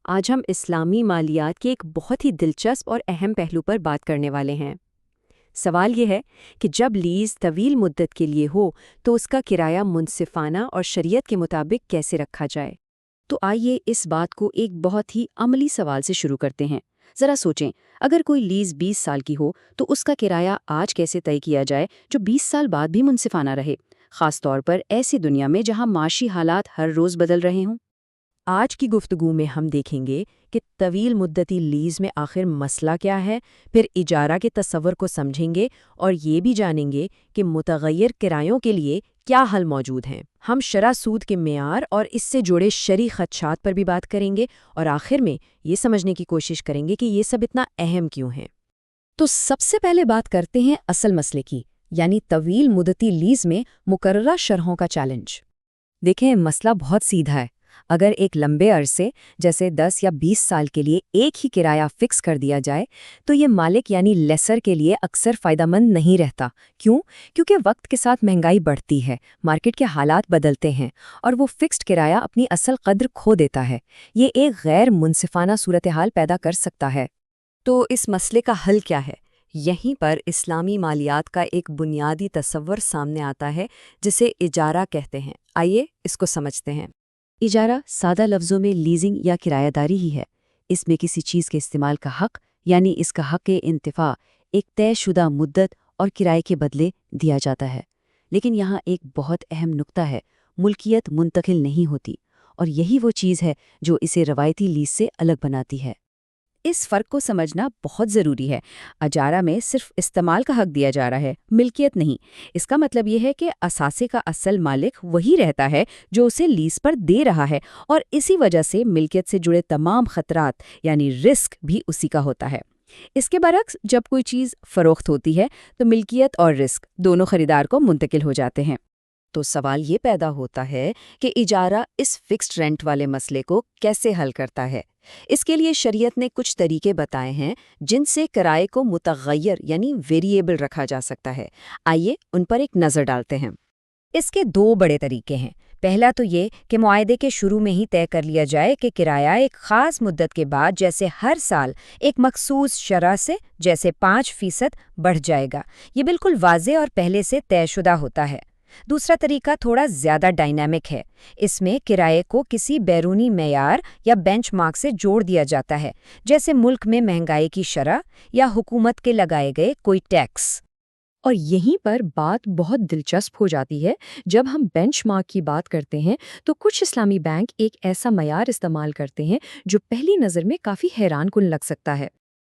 آج ہم اسلامی مالیات کے ایک بہت ہی دلچسپ اور اہم پہلو پر بات کرنے والے ہیں۔ سوال یہ ہے کہ جب لیز طویل مدت کے لیے ہو تو اس کا کرایہ منصفانہ اور شریعت کے مطابق کیسے رکھا جائے؟ تو آئیے اس بات کو ایک بہت ہی عملی سوال سے شروع کرتے ہیں۔ ذرا سوچیں، اگر کوئی لیز 20 سال کی ہو تو اس کا کرایہ آج کیسے طے کیا جائے جو 20 سال بعد بھی منصفانہ رہے، خاص طور پر ایسی دنیا میں جہاں معاشی حالات ہر روز بدل رہے ہوں؟ آج کی گفتگو میں ہم دیکھیں گے کہ طویل مدتی لیز میں آخر مسئلہ کیا ہے، پھر اجارہ کے تصور کو سمجھیں گے اور یہ بھی جانیں گے کہ متغیر کرایوں کے لیے کیا حل موجود ہیں۔ ہم شرح سود کے معیار اور اس سے جڑے شرعی خدشات پر بھی بات کریں گے اور آخر میں یہ سمجھنے کی کوشش کریں گے کہ یہ سب اتنا اہم کیوں ہیں۔ تو سب سے پہلے بات کرتے ہیں اصل مسئلے کی، یعنی طویل مدتی لیز میں مقررہ شرحوں کا چیلنج۔ دیکھیں، مسئلہ بہت سیدھا ہے۔ اگر ایک لمبے عرصے جیسے 10 یا 20 سال کے لیے ایک ہی کرایہ فکس کر دیا جائے تو یہ مالک یعنی لیسر کے لیے اکثر فائدہ مند نہیں رہتا۔ کیوں؟ کیونکہ وقت کے ساتھ مہنگائی بڑھتی ہے، مارکیٹ کے حالات بدلتے ہیں اور وہ فکسڈ کرایہ اپنی اصل قدر کھو دیتا ہے۔ یہ ایک غیر منصفانہ صورتحال پیدا کر سکتا ہے۔ تو اس مسئلے کا حل کیا ہے؟ یہیں پر اسلامی مالیات کا ایک بنیادی تصور سامنے آتا ہے جسے اجارہ کہتے ہیں۔ آئیے اس کو سمجھتے ہیں۔ اجارہ سادہ لفظوں میں لیزنگ یا کرایہ داری ہی ہے۔ اس میں کسی چیز کے استعمال کا حق یعنی اس کا حق انتفاع ایک طے شدہ مدت اور کرائے کے بدلے دیا جاتا ہے۔ لیکن یہاں ایک بہت اہم نقطہ ہے، ملکیت منتقل نہیں ہوتی، اور یہی وہ چیز ہے جو اسے روایتی لیز سے الگ بناتی ہے۔ اس فرق کو سمجھنا بہت ضروری ہے۔ اجارہ میں صرف استعمال کا حق دیا جا رہا ہے، ملکیت نہیں۔ اس کا مطلب یہ ہے کہ اثاثے کا اصل مالک وہی رہتا ہے جو اسے لیز پر دے رہا ہے، اور اسی وجہ سے ملکیت سے جڑے تمام خطرات یعنی رسک بھی اسی کا ہوتا ہے۔ اس کے برعکس جب کوئی چیز فروخت ہوتی ہے تو ملکیت اور رسک دونوں خریدار کو منتقل ہو جاتے ہیں۔ تو سوال یہ پیدا ہوتا ہے کہ اجارہ اس فکسڈ رینٹ والے مسئلے کو کیسے حل کرتا ہے؟ اس کے لیے شریعت نے کچھ طریقے بتائے ہیں جن سے کرائے کو متغیر یعنی ویریبل رکھا جا سکتا ہے۔ آئیے ان پر ایک نظر ڈالتے ہیں۔ اس کے دو بڑے طریقے ہیں۔ پہلا تو یہ کہ معاہدے کے شروع میں ہی طے کر لیا جائے کہ کرایہ ایک خاص مدت کے بعد جیسے ہر سال ایک مخصوص شرح سے جیسے 5% بڑھ جائے گا۔ یہ بالکل واضح اور پہلے سے طے شدہ ہوتا ہے۔ دوسرا طریقہ تھوڑا زیادہ ڈائنامک ہے۔ اس میں کرائے کو کسی بیرونی معیار یا بینچ مارک سے جوڑ دیا جاتا ہے، جیسے ملک میں مہنگائی کی شرح یا حکومت کے لگائے گئے کوئی ٹیکس۔ اور یہیں پر بات بہت دلچسپ ہو جاتی ہے۔ جب ہم بینچ مارک کی بات کرتے ہیں تو کچھ اسلامی بینک ایک ایسا معیار استعمال کرتے ہیں جو پہلی نظر میں کافی حیران کن لگ سکتا ہے۔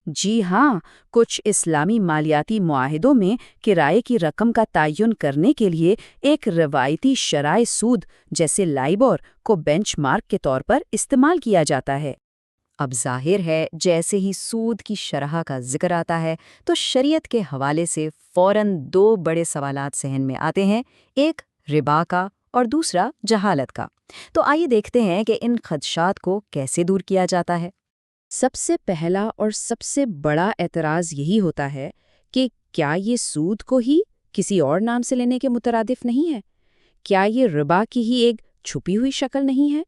جی ہاں، کچھ اسلامی مالیاتی معاہدوں میں کرائے کی رقم کا تعین کرنے کے لیے ایک روایتی شرح سود جیسے لائبور کو بینچ مارک کے طور پر استعمال کیا جاتا ہے۔ اب ظاہر ہے جیسے ہی سود کی شرح کا ذکر آتا ہے تو شریعت کے حوالے سے فوراً دو بڑے سوالات ذہن میں آتے ہیں، ایک ربا کا اور دوسرا جہالت کا۔ تو آئیے دیکھتے ہیں کہ ان خدشات کو کیسے دور کیا جاتا ہے۔ سب سے پہلا اور سب سے بڑا اعتراض یہی ہوتا ہے کہ کیا یہ سود کو ہی کسی اور نام سے لینے کے مترادف نہیں ہے؟ کیا یہ ربا کی ہی ایک چھپی ہوئی شکل نہیں ہے؟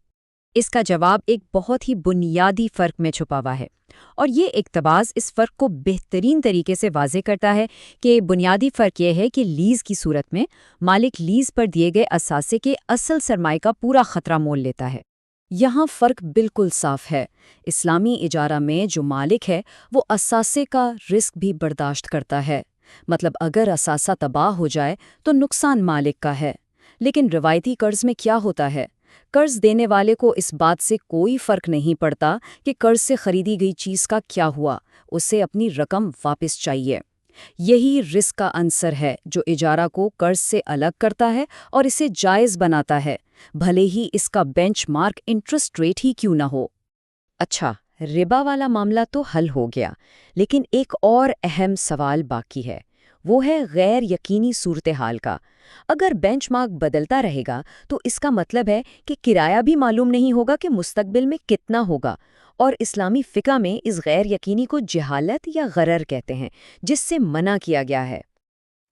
اس کا جواب ایک بہت ہی بنیادی فرق میں چھپا ہوا ہے، اور یہ اقتباس اس فرق کو بہترین طریقے سے واضح کرتا ہے کہ بنیادی فرق یہ ہے کہ لیز کی صورت میں مالک لیز پر دیے گئے اثاثے کے اصل سرمائے کا پورا خطرہ مول لیتا ہے۔ یہاں فرق بالکل صاف ہے۔ اسلامی اجارہ میں جو مالک ہے وہ اثاثے کا رسک بھی برداشت کرتا ہے، مطلب اگر اثاثہ تباہ ہو جائے تو نقصان مالک کا ہے۔ لیکن روایتی قرض میں کیا ہوتا ہے؟ قرض دینے والے کو اس بات سے کوئی فرق نہیں پڑتا کہ قرض سے خریدی گئی چیز کا کیا ہوا، اسے اپنی رقم واپس چاہیے۔ یہی رسک کا عنصر ہے جو اجارہ کو قرض سے الگ کرتا ہے اور اسے جائز بناتا ہے، بھلے ہی اس کا بینچ مارک انٹرسٹ ریٹ ہی کیوں نہ ہو۔ اچھا، ربا والا معاملہ تو حل ہو گیا، لیکن ایک اور اہم سوال باقی ہے، وہ ہے غیر یقینی صورتحال کا۔ اگر بینچ مارک بدلتا رہے گا تو اس کا مطلب ہے کہ کرایہ بھی معلوم نہیں ہوگا کہ مستقبل میں کتنا ہوگا، اور اسلامی فقہ میں اس غیر یقینی کو جہالت یا غرر کہتے ہیں، جس سے منع کیا گیا ہے۔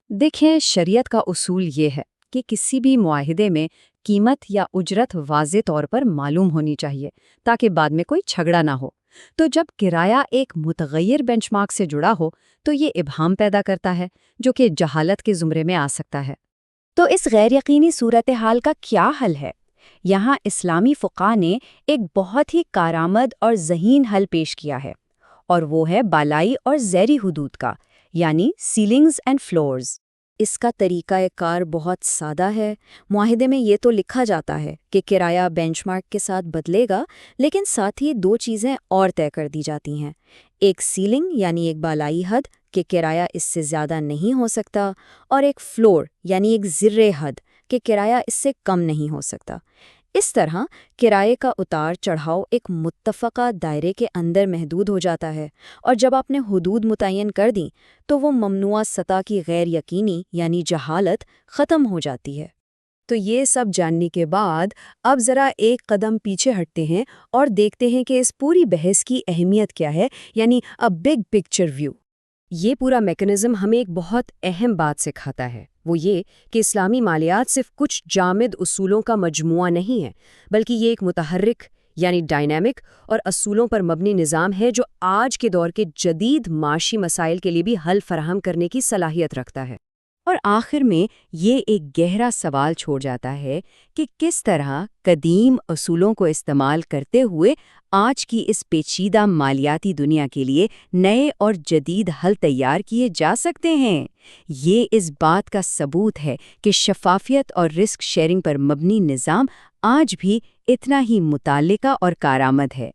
دیکھیں، شریعت کا اصول یہ ہے کہ کسی بھی معاہدے میں قیمت یا اجرت واضح طور پر معلوم ہونی چاہیے تاکہ بعد میں کوئی جھگڑا نہ ہو۔ تو جب کرایہ ایک متغیر بینچ مارک سے جڑا ہو تو یہ ابہام پیدا کرتا ہے جو کہ جہالت کے زمرے میں آ سکتا ہے۔ تو اس غیر یقینی صورتحال کا کیا حل ہے؟ یہاں اسلامی فقہ نے ایک بہت ہی کارآمد اور ذہین حل پیش کیا ہے، اور وہ ہے بالائی اور زیریں حدود کا، یعنی سیلنگز اینڈ فلورز۔ اس کا طریقہ کار بہت سادہ ہے۔ معاہدے میں یہ تو لکھا جاتا ہے کہ کرایہ بینچ مارک کے ساتھ بدلے گا، لیکن ساتھ ہی دو چیزیں اور طے کر دی جاتی ہیں، ایک سیلنگ یعنی ایک بالائی حد کہ کرایہ اس سے زیادہ نہیں ہو سکتا، اور ایک فلور یعنی ایک زرِ حد کہ کرایہ اس سے کم نہیں ہو سکتا۔ اس طرح کرائے کا اتار چڑھاؤ ایک متفقہ دائرے کے اندر محدود ہو جاتا ہے، اور جب آپ نے حدود متعین کر دیں تو وہ ممنوعہ سطح کی غیر یقینی یعنی جہالت ختم ہو جاتی ہے۔ تو یہ سب جاننے کے بعد اب ذرا ایک قدم پیچھے ہٹتے ہیں اور دیکھتے ہیں کہ اس پوری بحث کی اہمیت کیا ہے، یعنی بگ پکچر ویو۔ یہ پورا میکانزم ہمیں ایک بہت اہم بات سکھاتا ہے، وہ یہ کہ اسلامی مالیات صرف کچھ جامد اصولوں کا مجموعہ نہیں ہے، بلکہ یہ ایک متحرک یعنی ڈائنامک اور اصولوں پر مبنی نظام ہے جو آج کے دور کے جدید معاشی مسائل کے لیے بھی حل فراہم کرنے کی صلاحیت رکھتا ہے۔ اور آخر میں یہ ایک گہرا سوال چھوڑ جاتا ہے کہ کس طرح قدیم اصولوں کو استعمال کرتے ہوئے آج کی اس پیچیدہ مالیاتی دنیا کے لیے نئے اور جدید حل تیار کیے جا سکتے ہیں۔ یہ اس بات کا ثبوت ہے کہ شفافیت اور رسک شیئرنگ پر مبنی نظام آج بھی اتنا ہی متعلقہ اور کارآمد ہے۔